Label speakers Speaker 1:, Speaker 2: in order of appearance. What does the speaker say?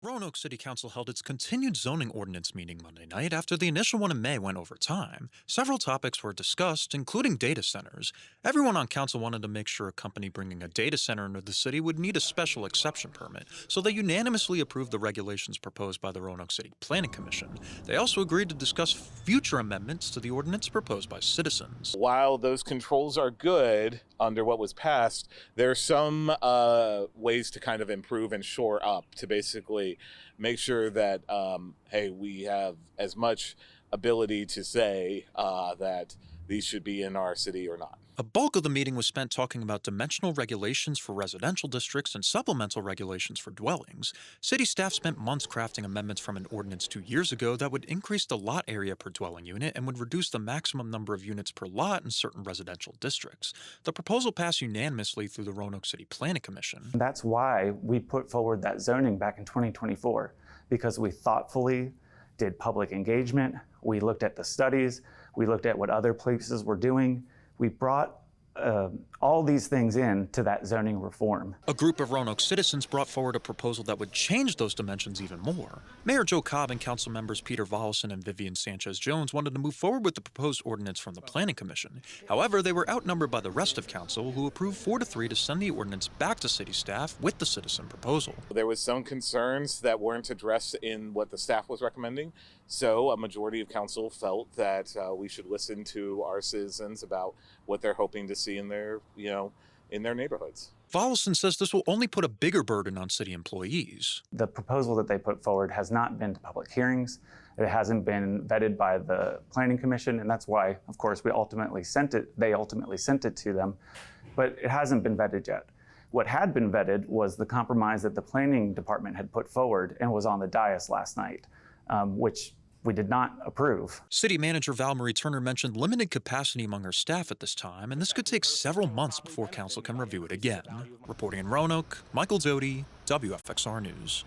Speaker 1: Roanoke City Council held its continued zoning ordinance meeting Monday night after the initial one in May went over time. Several topics were discussed, including data centers. Everyone on council wanted to make sure a company bringing a data center into the city would need a special exception permit, so they unanimously approved the regulations proposed by the Roanoke City Planning Commission. They also agreed to discuss future amendments to the ordinance proposed by citizens.
Speaker 2: While those controls are good under what was passed, there are some ways to kind of improve and shore up to basically make sure that, hey, we have as much ability to say that these should be in our city or not.
Speaker 1: A bulk of the meeting was spent talking about dimensional regulations for residential districts and supplemental regulations for dwellings. City staff spent months crafting amendments from an ordinance 2 years ago that would increase the lot area per dwelling unit and would reduce the maximum number of units per lot in certain residential districts. The proposal passed unanimously through the Roanoke City Planning Commission.
Speaker 3: That's why we put forward that zoning back in 2024, because we thoughtfully did public engagement, we looked at the studies, we looked at what other places were doing. We brought all these things in to that zoning reform.
Speaker 1: A group of Roanoke citizens brought forward a proposal that would change those dimensions even more. Mayor Joe Cobb and council members Peter Volleson and Vivian Sanchez-Jones wanted to move forward with the proposed ordinance from the Planning Commission. However, they were outnumbered by the rest of council, who approved 4-3 to send the ordinance back to city staff with the citizen proposal.
Speaker 2: There was some concerns that weren't addressed in what the staff was recommending, so a majority of council felt that we should listen to our citizens about what they're hoping to see in their neighborhoods.
Speaker 1: Volleson says this will only put a bigger burden on city employees.
Speaker 3: The proposal that they put forward has not been to public hearings. It hasn't been vetted by the Planning Commission, and that's why, of course, they ultimately sent it to them, but it hasn't been vetted yet. What had been vetted was the compromise that the Planning Department had put forward and was on the dais last night, which we did not approve.
Speaker 1: City Manager Val Marie Turner mentioned limited capacity among her staff at this time, and this could take several months before council can review it again. Reporting in Roanoke, Michael Doty, WFXR News.